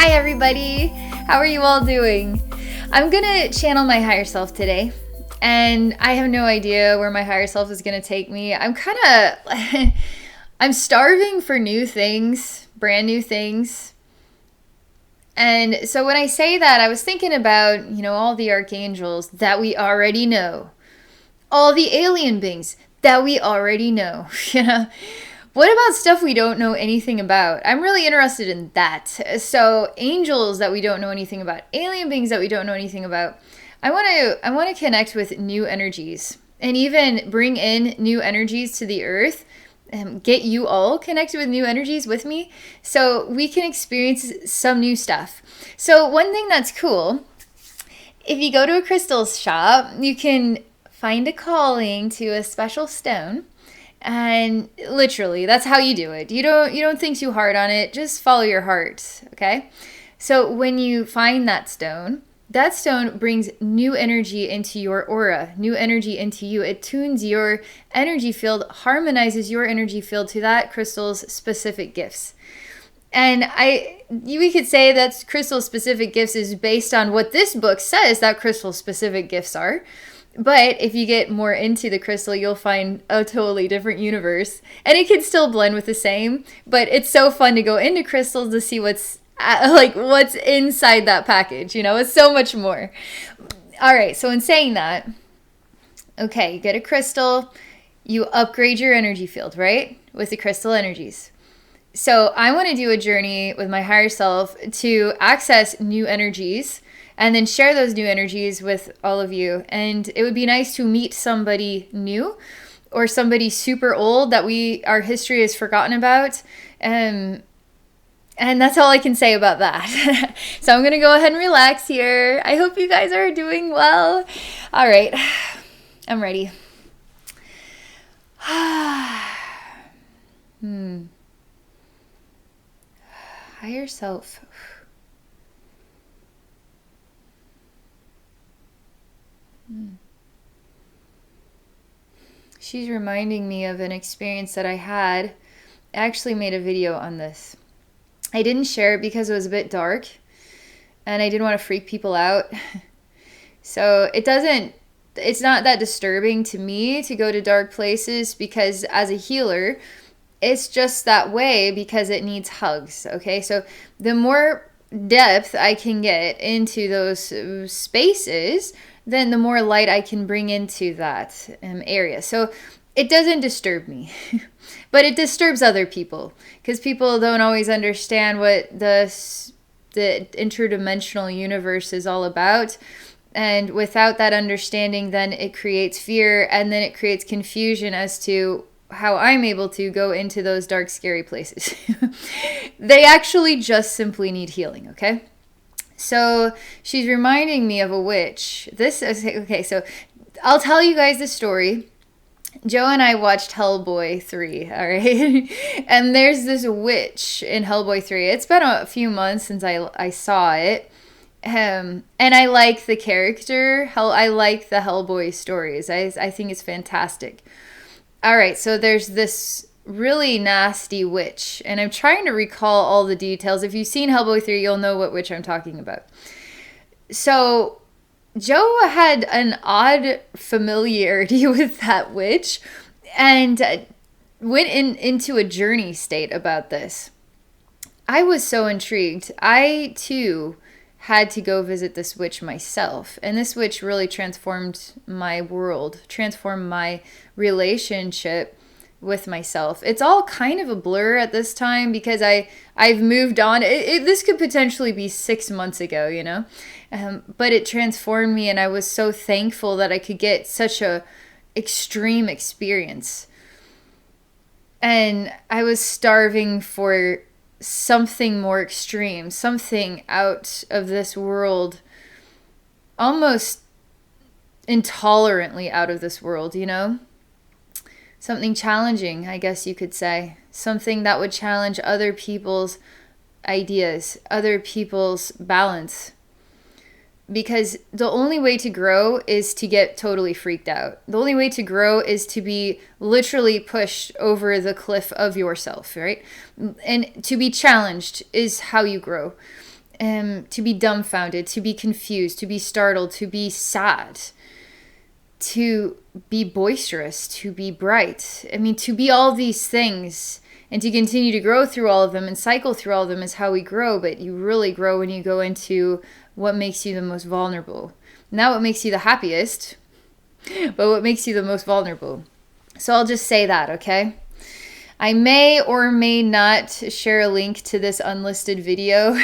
Hi everybody! How are you all doing? I'm gonna channel my higher self today, and I have no idea where my higher self is gonna take me. I'm starving for new things, brand new things. And so when I say that, I was thinking about, all the archangels that we already know, all the alien beings that we already know, What about stuff we don't know anything about? I'm really interested in that. So angels that we don't know anything about, alien beings that we don't know anything about. I want to connect with new energies and even bring in new energies to the earth and get you all connected with new energies with me so we can experience some new stuff. So one thing that's cool, if you go to a crystal shop, you can find a calling to a special stone. And literally, that's how you do it. You don't think too hard on it. Just follow your heart, okay? So when you find that stone brings new energy into your aura, new energy into you. It tunes your energy field, harmonizes your energy field to that crystal's specific gifts. And we could say that crystal specific gifts is based on what this book says that crystal specific gifts are. But if you get more into the crystal, you'll find a totally different universe. And it can still blend with the same, but it's so fun to go into crystals to see what's inside that package. It's so much more. All right, so in saying that, okay, you get a crystal, you upgrade your energy field, right? With the crystal energies. So I want to do a journey with my higher self to access new energies and then share those new energies with all of you. And it would be nice to meet somebody new or somebody super old that our history has forgotten about. And that's all I can say about that. So I'm going to go ahead and relax here. I hope you guys are doing well. All right, I'm ready. Higher self. She's reminding me of an experience that I had. I actually made a video on this. I didn't share it because it was a bit dark and I didn't want to freak people out. So it's not that disturbing to me to go to dark places because as a healer, it's just that way because it needs hugs, okay? So the more depth I can get into those spaces, then the more light I can bring into that area. So it doesn't disturb me, but it disturbs other people because people don't always understand what the interdimensional universe is all about. And without that understanding, then it creates fear and then it creates confusion as to how I'm able to go into those dark, scary places. They actually just simply need healing, okay? So she's reminding me of a witch. Okay, so I'll tell you guys the story. Joe and I watched Hellboy 3, all right? And there's this witch in Hellboy 3. It's been a few months since I saw it. And I like the character. I like the Hellboy stories. I think it's fantastic. All right, so there's this really nasty witch, and I'm trying to recall all the details. If you've seen Hellboy 3, you'll know what witch I'm talking about. So Joe had an odd familiarity with that witch and went into a journey state about this. I was so intrigued. I, too, had to go visit this witch myself, and this witch really transformed my world, transformed my relationship with myself. It's all kind of a blur at this time because I've moved on. This could potentially be 6 months ago, but it transformed me, and I was so thankful that I could get such a extreme experience. And I was starving for something more extreme, something out of this world, almost intolerantly out of this world, Something challenging, I guess you could say. Something that would challenge other people's ideas, other people's balance. Because the only way to grow is to get totally freaked out. The only way to grow is to be literally pushed over the cliff of yourself, right? And to be challenged is how you grow. to be dumbfounded, to be confused, to be startled, to be sad, to be boisterous, to be bright. I mean, to be all these things and to continue to grow through all of them and cycle through all of them is how we grow. But you really grow when you go into what makes you the most vulnerable. Not what makes you the happiest, but what makes you the most vulnerable. So I'll just say that, okay? I may or may not share a link to this unlisted video.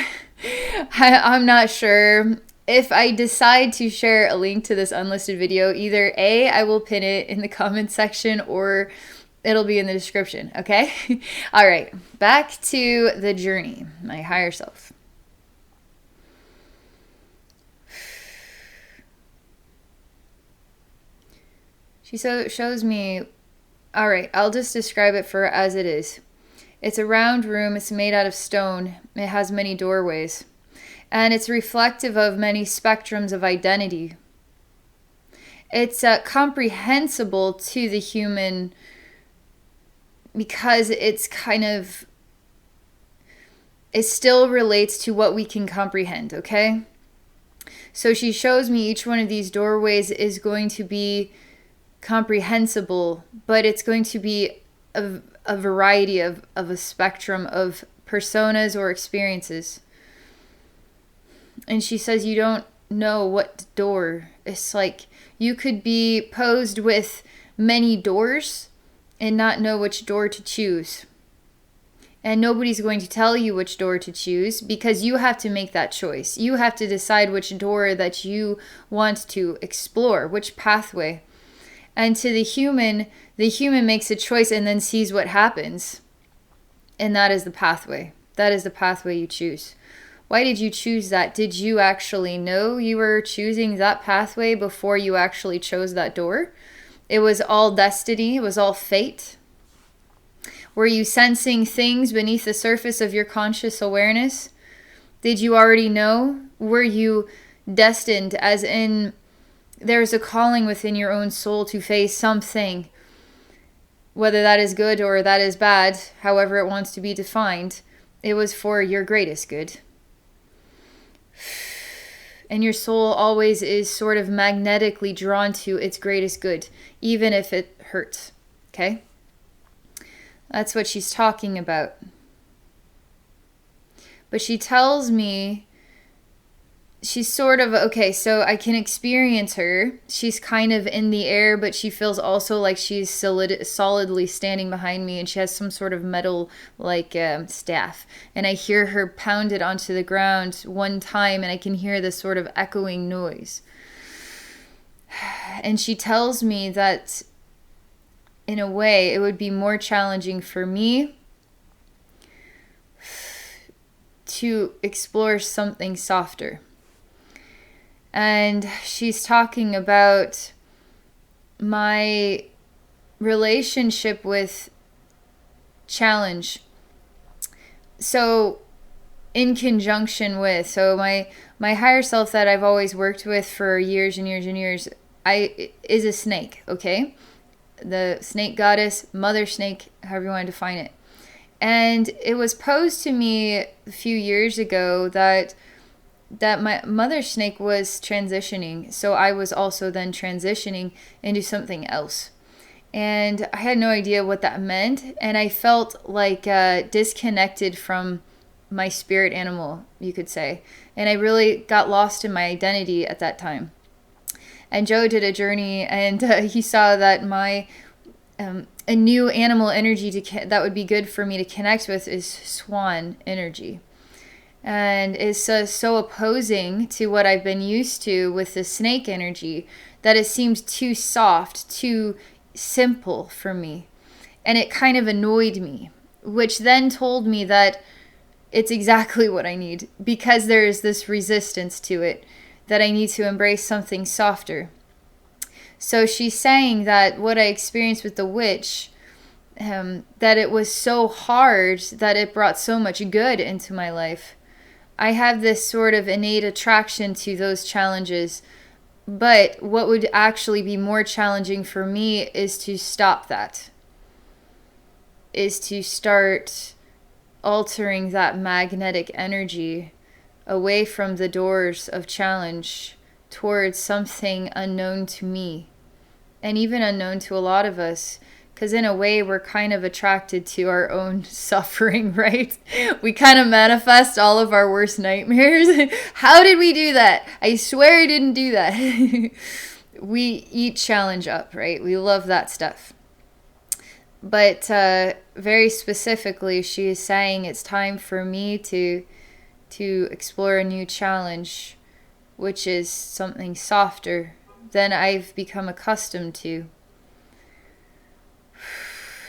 I'm not sure. If I decide to share a link to this unlisted video, either A, I will pin it in the comment section, or it'll be in the description, okay? All right, back to the journey, my higher self. She shows me, all right, I'll just describe it for as it is. It's a round room. It's made out of stone. It has many doorways. And it's reflective of many spectrums of identity. It's comprehensible to the human because it's kind of, it still relates to what we can comprehend, okay? So she shows me each one of these doorways is going to be comprehensible, but it's going to be a variety of a spectrum of personas or experiences. And she says you don't know what door. It's like you could be posed with many doors and not know which door to choose. And nobody's going to tell you which door to choose because you have to make that choice. You have to decide which door that you want to explore, which pathway. And to the human makes a choice and then sees what happens. And that is the pathway. That is the pathway you choose. Why did you choose that? Did you actually know you were choosing that pathway before you actually chose that door? It was all destiny. It was all fate. Were you sensing things beneath the surface of your conscious awareness? Did you already know? Were you destined, as in there's a calling within your own soul to face something, whether that is good or that is bad, however it wants to be defined? It was for your greatest good. And your soul always is sort of magnetically drawn to its greatest good, even if it hurts. Okay? That's what she's talking about. But she tells me she's sort of, okay, so I can experience her. She's kind of in the air, but she feels also like she's solidly standing behind me, and she has some sort of metal like staff. And I hear her pound it onto the ground one time, and I can hear this sort of echoing noise. And she tells me that in a way it would be more challenging for me to explore something softer. And she's talking about my relationship with challenge. So in conjunction with, so my higher self that I've always worked with for years and years and years, is a snake, okay? The snake goddess, mother snake, however you want to define it. And it was posed to me a few years ago that my mother snake was transitioning. So I was also then transitioning into something else. And I had no idea what that meant. And I felt like disconnected from my spirit animal, you could say. And I really got lost in my identity at that time. And Joe did a journey, and he saw that my a new animal energy that would be good for me to connect with is swan energy. And it's so opposing to what I've been used to with the snake energy that it seems too soft, too simple for me. And it kind of annoyed me, which then told me that it's exactly what I need, because there is this resistance to it, that I need to embrace something softer. So she's saying that what I experienced with the witch, that it was so hard that it brought so much good into my life. I have this sort of innate attraction to those challenges, but what would actually be more challenging for me is to stop that, is to start altering that magnetic energy away from the doors of challenge towards something unknown to me and even unknown to a lot of us. Because in a way, we're kind of attracted to our own suffering, right? We kind of manifest all of our worst nightmares. How did we do that? I swear I didn't do that. We eat challenge up, right? We love that stuff. But very specifically, she is saying it's time for me to explore a new challenge, which is something softer than I've become accustomed to.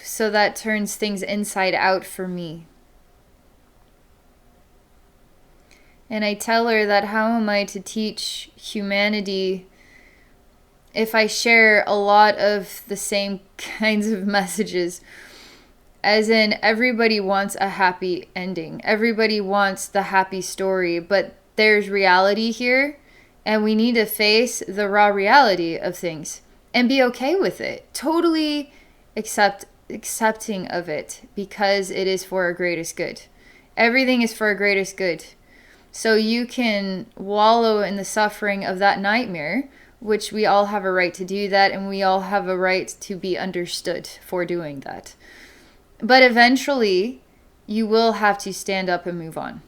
So that turns things inside out for me. And I tell her that how am I to teach humanity if I share a lot of the same kinds of messages? As in, everybody wants a happy ending. Everybody wants the happy story, but there's reality here, and we need to face the raw reality of things and be okay with it. Totally accepting of it, because it is for our greatest good. Everything is for our greatest good. So you can wallow in the suffering of that nightmare, which we all have a right to do that, and we all have a right to be understood for doing that. But eventually, you will have to stand up and move on.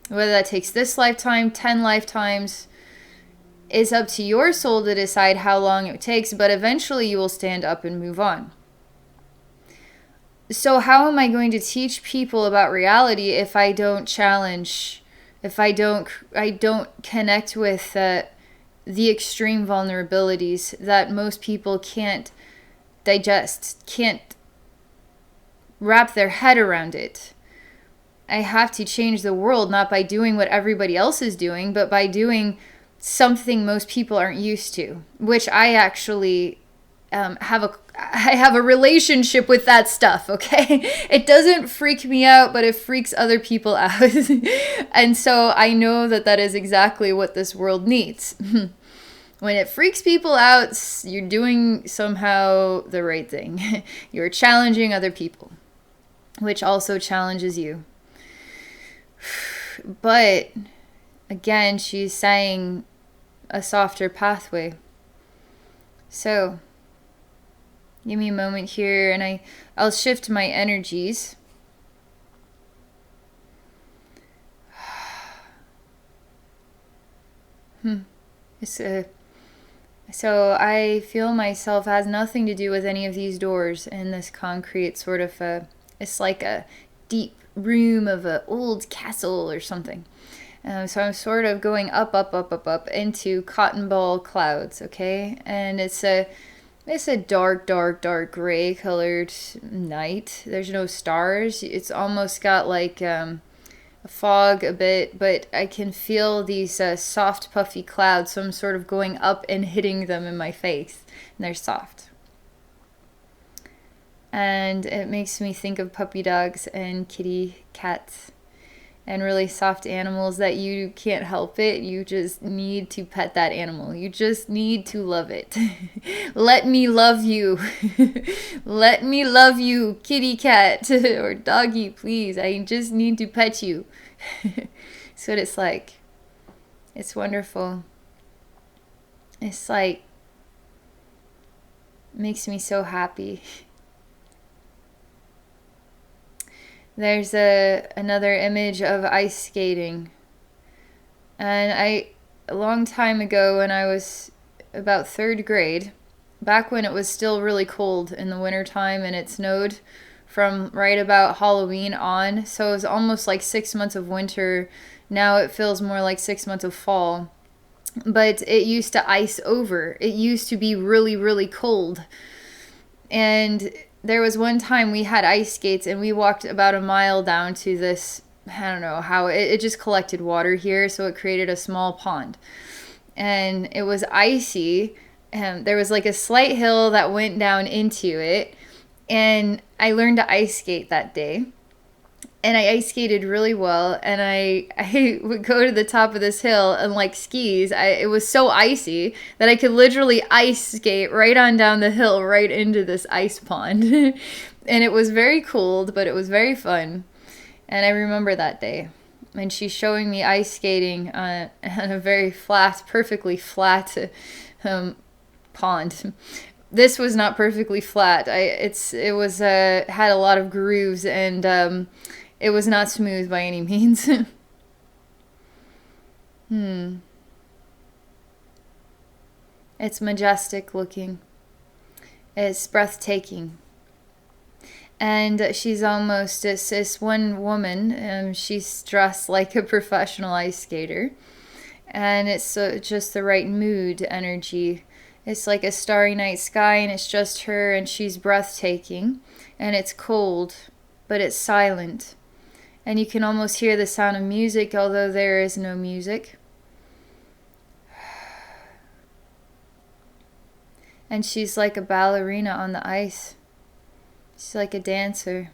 Whether that takes this lifetime, 10 lifetimes, it's up to your soul to decide how long it takes, but eventually you will stand up and move on. So how am I going to teach people about reality if I don't challenge, if I don't connect with the extreme vulnerabilities that most people can't digest, can't wrap their head around it? I have to change the world, not by doing what everybody else is doing, but by doing something most people aren't used to, which I actually I have a relationship with that stuff, okay? It doesn't freak me out, but it freaks other people out. And so I know that that is exactly what this world needs. When it freaks people out, you're doing somehow the right thing. You're challenging other people, which also challenges you. But again, she's saying a softer pathway. So give me a moment here, and I'll shift my energies. So I feel myself has nothing to do with any of these doors in this concrete sort of it's like a deep room of an old castle or something. So I'm sort of going up into cotton ball clouds, okay? And it's a dark gray colored night. There's no stars. It's almost got like a fog a bit, but I can feel these soft puffy clouds, so I'm sort of going up and hitting them in my face, and they're soft. And it makes me think of puppy dogs and kitty cats and really soft animals that you can't help it. You just need to pet that animal. You just need to love it. Let me love you. Let me love you, kitty cat or doggy, please. I just need to pet you. That's what it's like. It's wonderful. It's like, makes me so happy. There's another image of ice skating. And a long time ago when I was about 3rd grade, back when it was still really cold in the wintertime and it snowed from right about Halloween on, so it was almost like 6 months of winter. Now it feels more like 6 months of fall. But it used to ice over. It used to be really, really cold. And there was one time we had ice skates and we walked about a mile down to this, I don't know how, it just collected water here, so it created a small pond. And it was icy, and there was like a slight hill that went down into it, and I learned to ice skate that day. And I ice skated really well, and I would go to the top of this hill and like skis. It was so icy that I could literally ice skate right on down the hill right into this ice pond. And it was very cold, but it was very fun. And I remember that day. and she's showing me ice skating on a very flat, perfectly flat pond. This was not perfectly flat. It was had a lot of grooves, and it was not smooth by any means. It's majestic looking. It's breathtaking. And she's almost, it's this one woman, she's dressed like a professional ice skater. And it's just the right mood energy. It's like a starry night sky, and it's just her, and she's breathtaking. And it's cold, but it's silent. And you can almost hear the sound of music, although there is no music. And she's like a ballerina on the ice. She's like a dancer.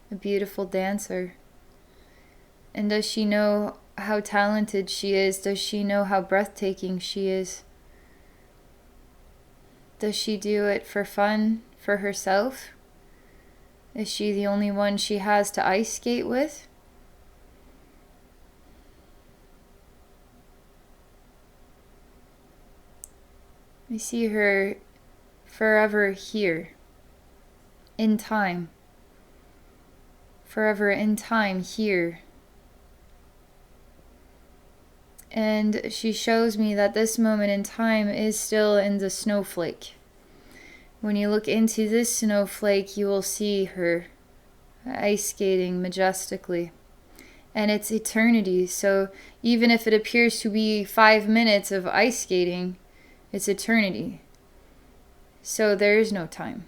A beautiful dancer. And does she know how talented she is? Does she know how breathtaking she is? Does she do it for fun, for herself? Is she the only one she has to ice skate with? I see her forever here, in time. Forever in time here. And she shows me that this moment in time is still in the snowflake. When you look into this snowflake, you will see her ice skating majestically. And it's eternity, so even if it appears to be 5 minutes of ice skating, it's eternity. So there is no time.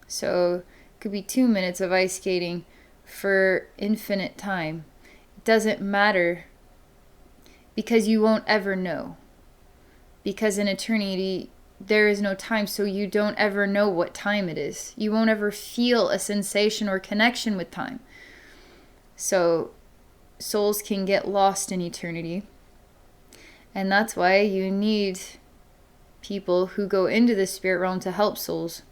So it could be 2 minutes of ice skating for infinite time. It doesn't matter, because you won't ever know. Because in eternity, there is no time, so you don't ever know what time it is. You won't ever feel a sensation or connection with time. So souls can get lost in eternity. And that's why you need people who go into the spirit realm to help souls.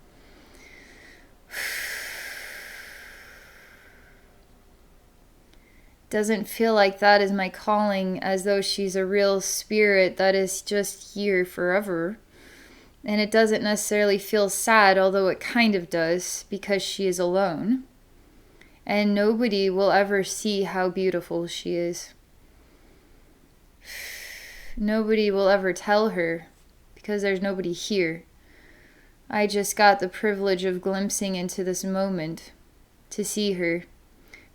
Doesn't feel like that is my calling, as though she's a real spirit that is just here forever. And it doesn't necessarily feel sad, although it kind of does, because she is alone. And nobody will ever see how beautiful she is. Nobody will ever tell her, because there's nobody here. I just got the privilege of glimpsing into this moment to see her.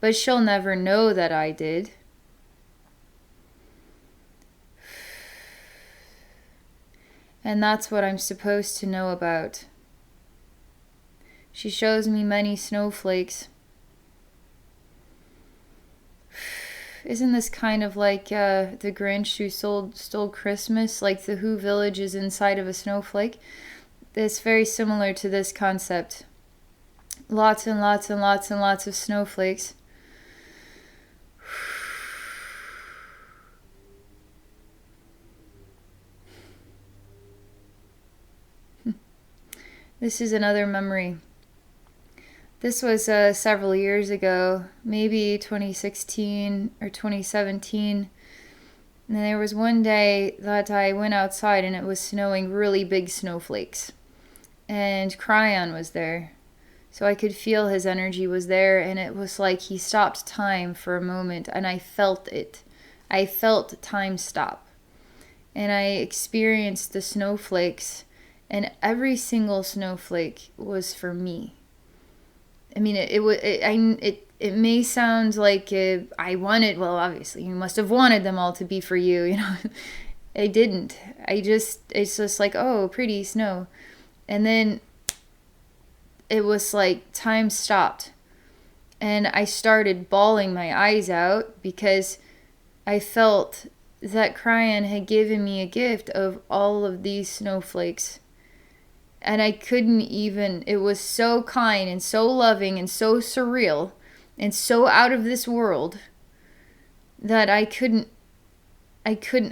But she'll never know that I did. And that's what I'm supposed to know about. She shows me many snowflakes. Isn't this kind of like the Grinch who stole Christmas? Like the Who village is inside of a snowflake? It's very similar to this concept. Lots and lots and lots and lots of snowflakes. This is another memory. This was several years ago, maybe 2016 or 2017. And there was one day that I went outside and it was snowing really big snowflakes. And Cryon was there. So I could feel his energy was there, and it was like he stopped time for a moment, and I felt it. I felt time stop. And I experienced the snowflakes, and every single snowflake was for me. I mean, it may sound like I wanted, well, obviously, you must have wanted them all to be for you, you know. I didn't. It's just like, oh, pretty snow. And then it was like time stopped. And I started bawling my eyes out because I felt that Cryon had given me a gift of all of these snowflakes. And I couldn't even, it was so kind and so loving and so surreal and so out of this world that I couldn't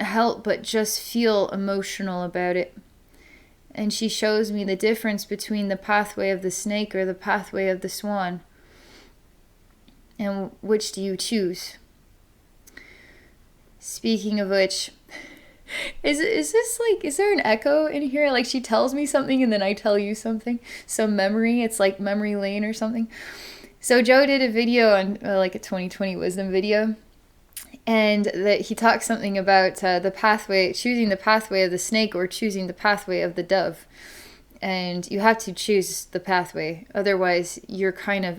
help but just feel emotional about it. And she shows me the difference between the pathway of the snake or the pathway of the swan. And which do you choose? Speaking of which, is this like, is there an echo in here? Like she tells me something and then I tell you something. Some memory. It's like memory lane or something. So Joe did a video on like a 2020 wisdom video. And that he talks something about the pathway, choosing the pathway of the snake or choosing the pathway of the dove. And you have to choose the pathway. Otherwise, you're kind of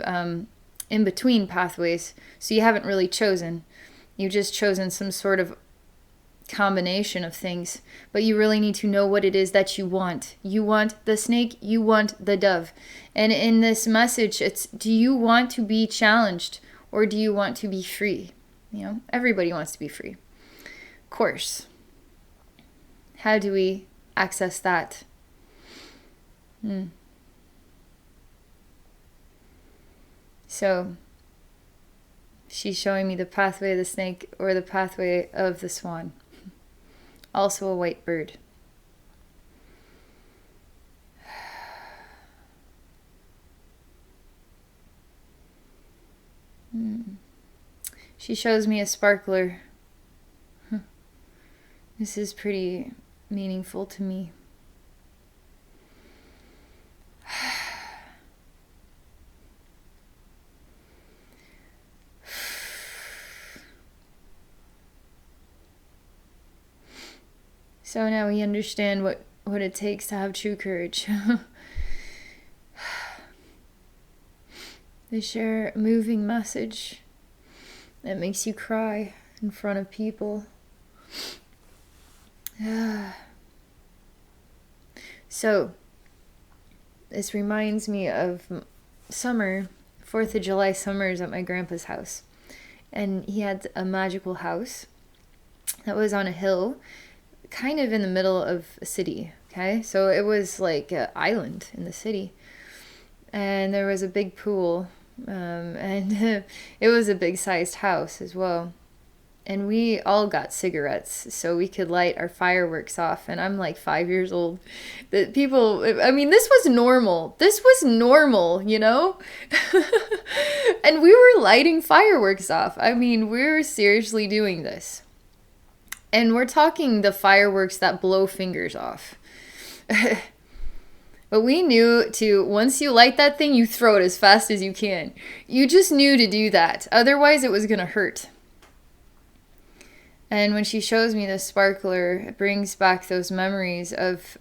in between pathways. So you haven't really chosen. You've just chosen some sort of combination of things. But you really need to know what it is that you want. You want the snake, you want the dove. And in this message, it's, do you want to be challenged or do you want to be free? You know, everybody wants to be free. Of course. How do we access that? So, she's showing me the pathway of the snake or the pathway of the swan. Also a white bird. She shows me a sparkler. This is pretty meaningful to me. So now we understand what it takes to have true courage. They share a moving message that makes you cry in front of people. So, this reminds me of summer, 4th of July summers at my grandpa's house. And he had a magical house that was on a hill, kind of in the middle of a city, okay? So it was like an island in the city. And there was a big pool, and it was a big-sized house as well. And we all got cigarettes so we could light our fireworks off. And I'm like 5 years old. The people, I mean, this was normal. This was normal, you know? And we were lighting fireworks off. I mean, we were seriously doing this. And we're talking the fireworks that blow fingers off. But we knew to, once you light that thing, you throw it as fast as you can. You just knew to do that. Otherwise, it was going to hurt. And when she shows me the sparkler, it brings back those memories of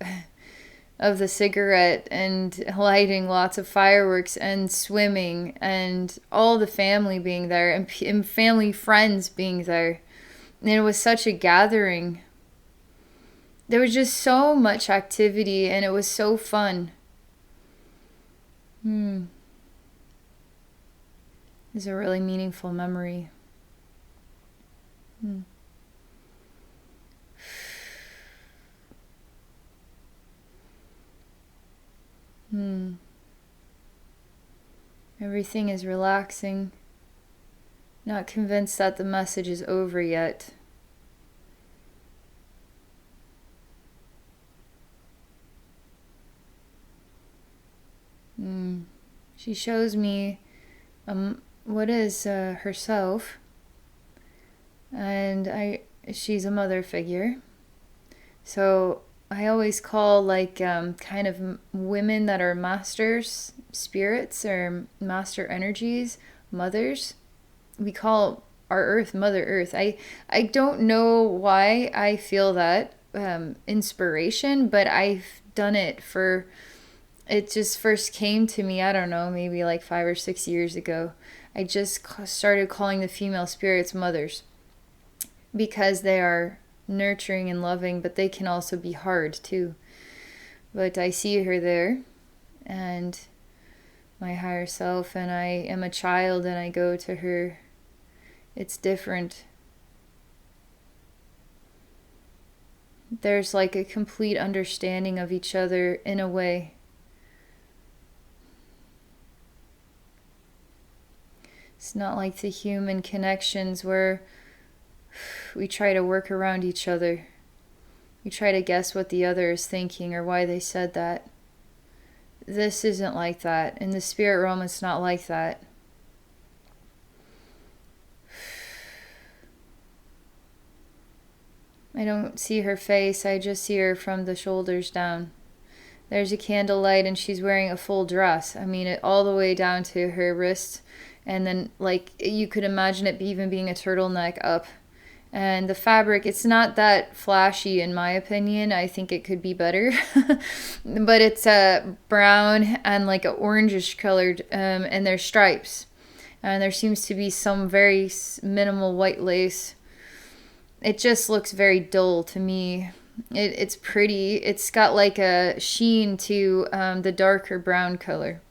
the cigarette and lighting lots of fireworks and swimming and all the family being there and family friends being there. And it was such a gathering. There was just so much activity and it was so fun. It's a really meaningful memory. Everything is relaxing. Not convinced that the message is over yet. She shows me what is herself, and she's a mother figure. So I always call like kind of women that are masters, spirits or master energies, mothers. We call our earth Mother Earth. I don't know why I feel that inspiration, but I've done it for, it just first came to me, I don't know, maybe like 5 or 6 years ago. I just started calling the female spirits mothers because they are nurturing and loving, but they can also be hard too. But I see her there, and my higher self, and I am a child and I go to her. It's different. There's like a complete understanding of each other in a way. It's not like the human connections where we try to work around each other. We try to guess what the other is thinking or why they said that. This isn't like that. In the spirit realm, it's not like that. I don't see her face, I just see her from the shoulders down. There's a candlelight and she's wearing a full dress. I mean, all the way down to her wrist. And then, like, you could imagine it even being a turtleneck up. And the fabric, it's not that flashy in my opinion. I think it could be better. But it's brown and like a orangish colored, and there's stripes. And there seems to be some very minimal white lace. It just looks very dull to me. It's pretty. It's got like a sheen to the darker brown color.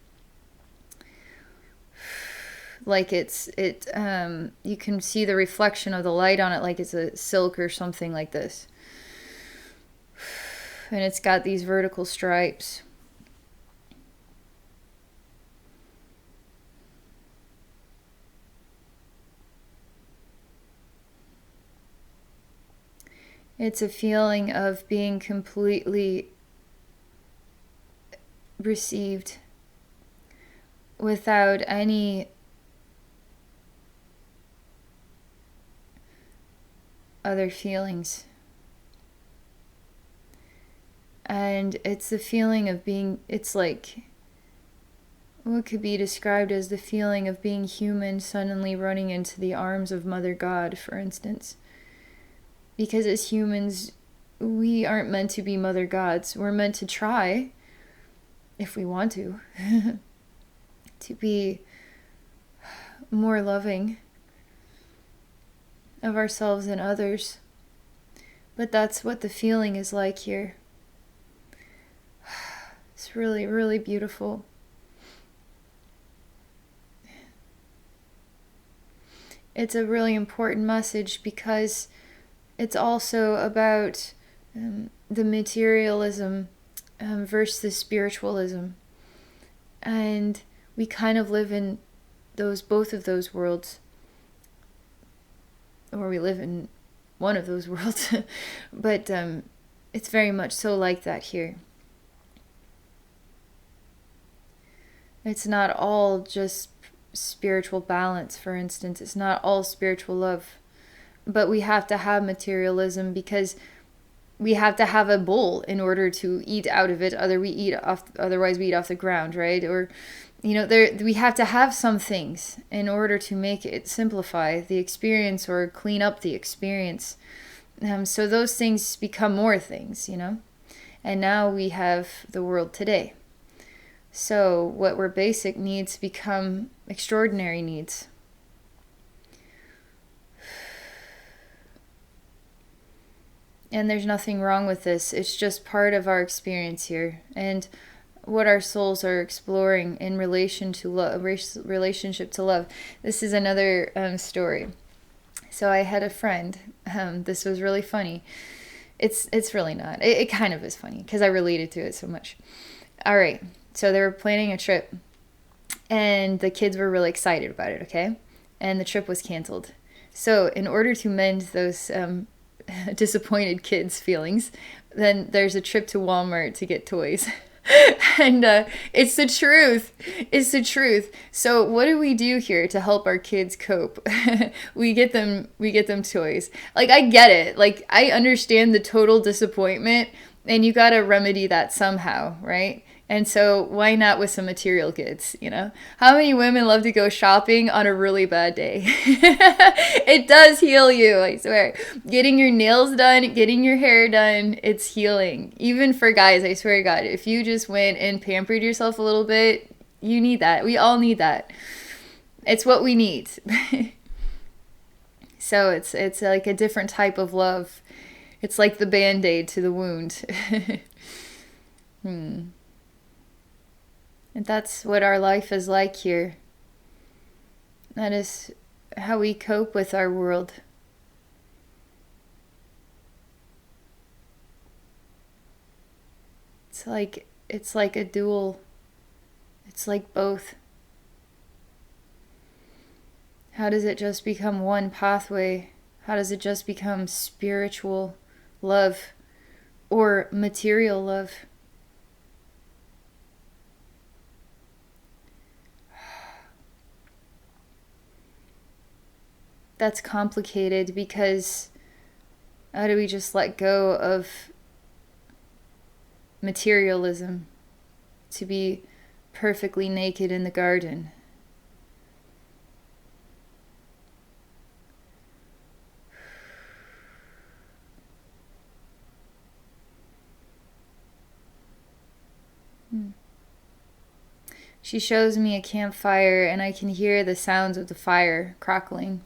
Like you can see the reflection of the light on it like it's a silk or something like this. And it's got these vertical stripes. It's a feeling of being completely received without any other feelings. And it's the feeling of being, it's like what could be described as the feeling of being human suddenly running into the arms of Mother God, for instance. Because as humans, we aren't meant to be mother gods. We're meant to try, if we want to, to be more loving of ourselves and others. But that's what the feeling is like here. It's really, really beautiful. It's a really important message because it's also about the materialism versus the spiritualism. And we kind of live in both of those worlds. Or we live in one of those worlds. But it's very much so like that here. It's not all just spiritual balance, for instance. It's not all spiritual love. But we have to have materialism because we have to have a bowl in order to eat out of it. Otherwise we eat off the ground, right? Or, we have to have some things in order to make it simplify the experience or clean up the experience. So those things become more things, And now we have the world today. So what were basic needs become extraordinary needs. And there's nothing wrong with this. It's just part of our experience here. And what our souls are exploring in relation to relationship to love. This is another story. So I had a friend. This was really funny. It's really not. It kind of is funny because I related to it so much. All right. So they were planning a trip. And the kids were really excited about it, okay? And the trip was canceled. So in order to mend those disappointed kids' feelings, then there's a trip to Walmart to get toys. And it's the truth. It's the truth. So what do we do here to help our kids cope? we get them toys. Like, I get it. Like, I understand the total disappointment, and you got to remedy that somehow, right? And so why not with some material goods, How many women love to go shopping on a really bad day? It does heal you, I swear. Getting your nails done, getting your hair done, it's healing. Even for guys, I swear to God, if you just went and pampered yourself a little bit, you need that. We all need that. It's what we need. So it's like a different type of love. It's like the Band-Aid to the wound. And that's what our life is like here. That is how we cope with our world. It's like a dual. It's like both. How does it just become one pathway? How does it just become spiritual love or material love? That's complicated because How do we just let go of materialism to be perfectly naked in the garden? She shows me a campfire, and I can hear the sounds of the fire crackling.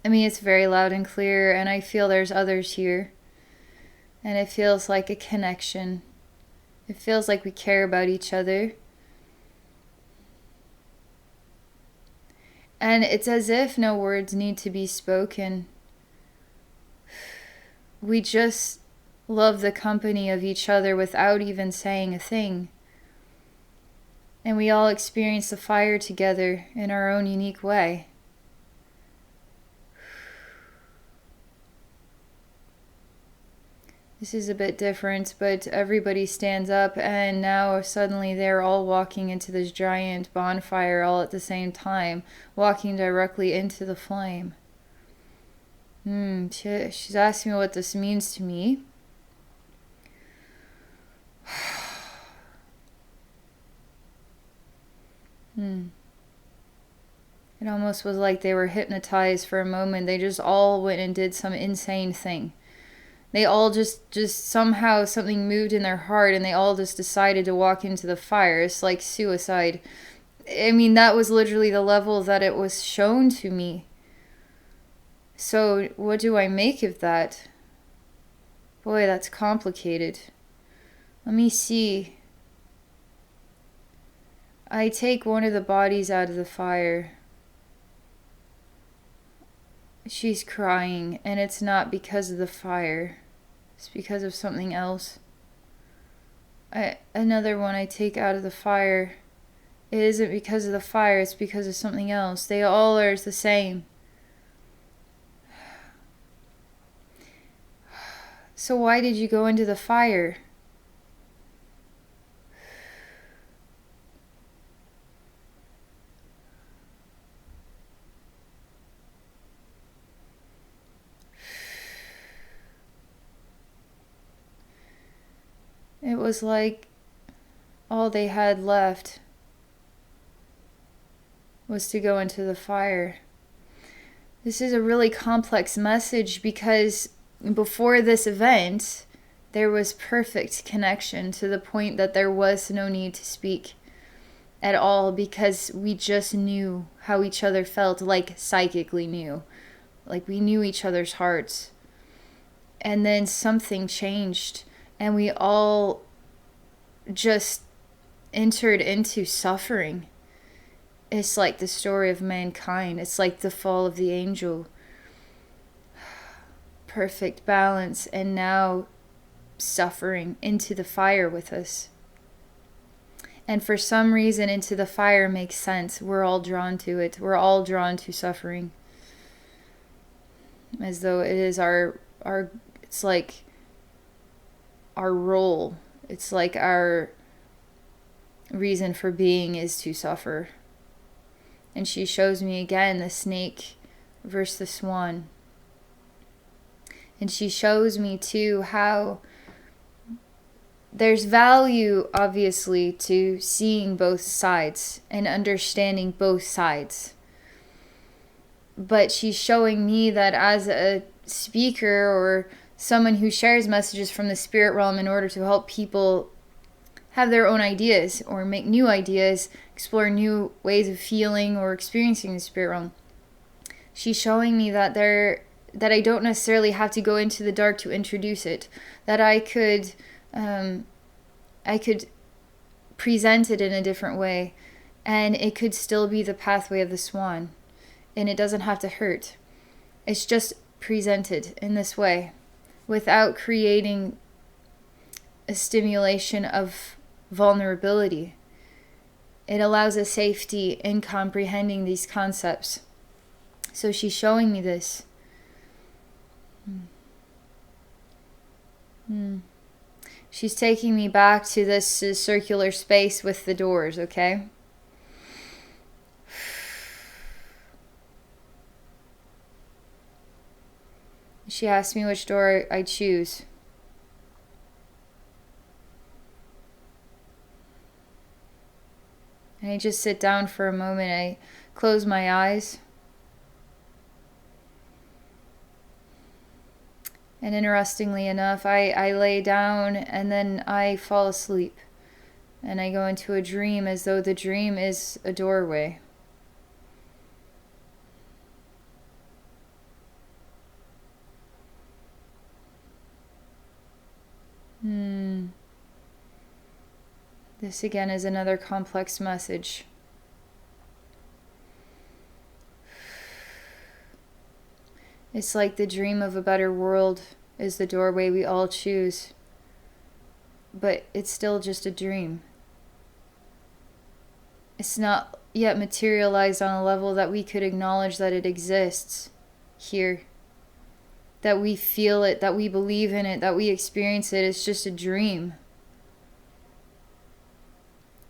I mean, it's very loud and clear, and I feel there's others here. And it feels like a connection. It feels like we care about each other. And it's as if no words need to be spoken. We just love the company of each other without even saying a thing. And we all experience the fire together in our own unique way. This is a bit different, but everybody stands up, and now suddenly they're all walking into this giant bonfire all at the same time, walking directly into the flame. She's asking me what this means to me. It almost was like they were hypnotized for a moment. They just all went and did some insane thing. They all just somehow something moved in their heart, and they all just decided to walk into the fire. It's like suicide. I mean, that was literally the level that it was shown to me. So what do I make of that? Boy, that's complicated. Let me see. I take one of the bodies out of the fire. She's crying, and it's not because of the fire. It's because of something else. Another one I take out of the fire. It isn't because of the fire, it's because of something else. They all are the same. So why did you go into the fire? It was like all they had left was to go into the fire. This is a really complex message because before this event, there was perfect connection to the point that there was no need to speak at all, because we just knew how each other felt, like psychically knew. Like we knew each other's hearts. And then something changed, and we all just entered into suffering. It's like the story of mankind. It's like the fall of the angel. Perfect balance, and now suffering into the fire with us. And for some reason, into the fire makes sense. We're all drawn to it. We're all drawn to suffering. As though it is our it's like our role. It's like our reason for being is to suffer. And she shows me again the snake versus the swan. And she shows me too how there's value, obviously, to seeing both sides and understanding both sides. But she's showing me that as a speaker or someone who shares messages from the spirit realm in order to help people have their own ideas or make new ideas, explore new ways of feeling or experiencing the spirit realm, she's showing me that I don't necessarily have to go into the dark to introduce it. That I could present it in a different way, and it could still be the pathway of the swan, and it doesn't have to hurt. It's just presented in this way without creating a stimulation of vulnerability. It allows a safety in comprehending these concepts. So she's showing me this. She's taking me back to this circular space with the doors, okay? She asked me which door I choose. And I just sit down for a moment. I close my eyes. And interestingly enough, I lay down and then I fall asleep. And I go into a dream as though the dream is a doorway. This again is another complex message. It's like the dream of a better world is the doorway we all choose. But it's still just a dream. It's not yet materialized on a level that we could acknowledge that it exists here. That we feel it, that we believe in it, that we experience it. It's just a dream.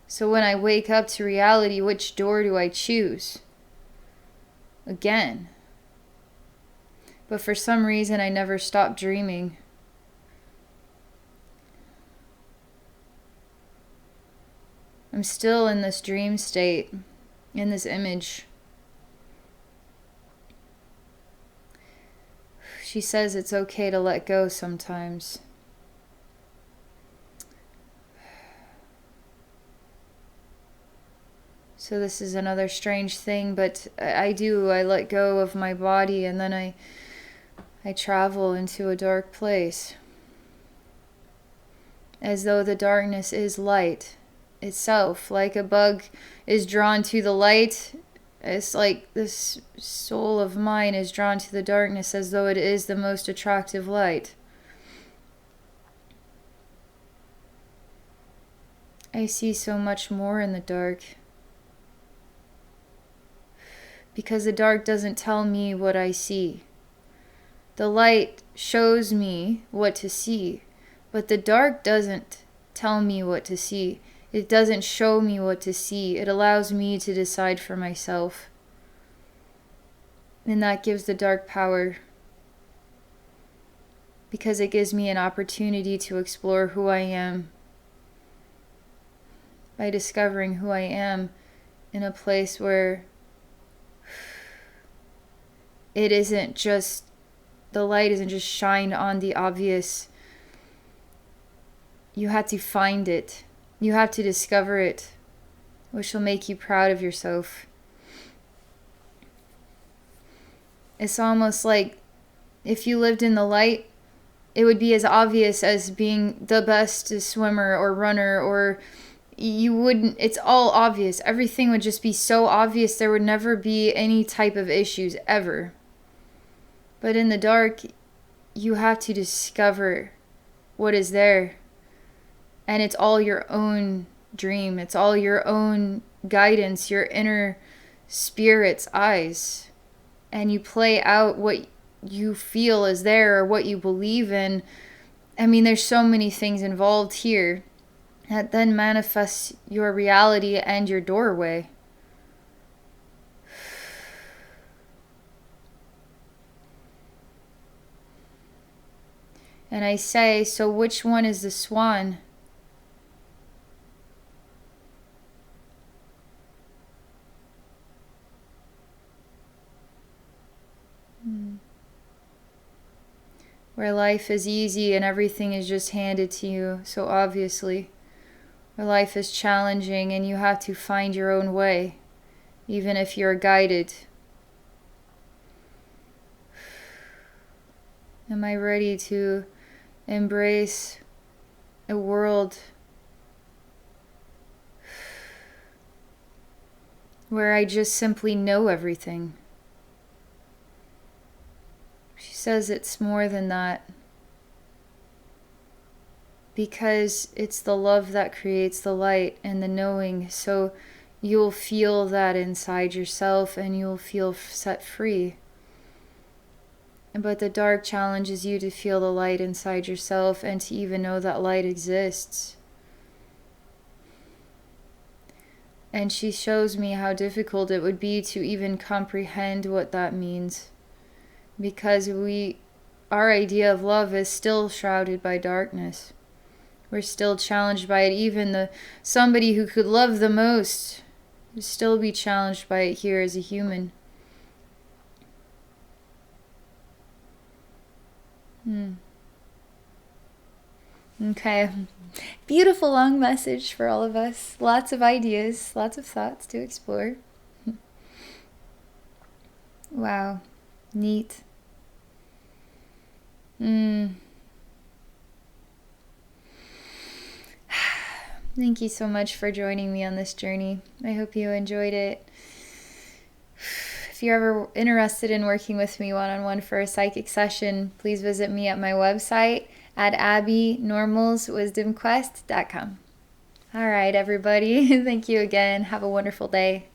So when I wake up to reality, which door do I choose? Again. But for some reason, I never stopped dreaming. I'm still in this dream state, in this image. She says it's okay to let go sometimes. So this is another strange thing, but I let go of my body, and then I travel into a dark place. As though the darkness is light itself, like a bug is drawn to the light. It's like this soul of mine is drawn to the darkness as though it is the most attractive light. I see so much more in the dark. Because the dark doesn't tell me what I see. The light shows me what to see, but the dark doesn't tell me what to see. It doesn't show me what to see. It allows me to decide for myself. And that gives the dark power, because it gives me an opportunity to explore who I am. By discovering who I am in a place where it isn't just, the light isn't just shined on the obvious. You have to find it. You have to discover it, which will make you proud of yourself. It's almost like if you lived in the light, it would be as obvious as being the best swimmer or runner, or you wouldn't, it's all obvious. Everything would just be so obvious. There would never be any type of issues ever. But in the dark, you have to discover what is there. And it's all your own dream. It's all your own guidance, your inner spirit's eyes. And you play out what you feel is there or what you believe in. I mean, there's so many things involved here that then manifests your reality and your doorway. And I say, so which one is the swan? Where life is easy and everything is just handed to you, so obviously. Where life is challenging and you have to find your own way, even if you're guided. Am I ready to embrace a world where I just simply know everything? She says it's more than that, because it's the love that creates the light and the knowing. So you'll feel that inside yourself and you'll feel set free. But the dark challenges you to feel the light inside yourself and to even know that light exists. And she shows me how difficult it would be to even comprehend what that means. Because we our idea of love is still shrouded by darkness. We're still challenged by it. Even somebody who could love the most would still be challenged by it here as a human. Okay. Beautiful long message for all of us. Lots of ideas, lots of thoughts to explore. Wow. Neat. Thank you so much for joining me on this journey. I hope you enjoyed it. If you're ever interested in working with me one-on-one for a psychic session, please visit me at my website at abbeynormalswisdomquest.com. All right, everybody. Thank you again. Have a wonderful day.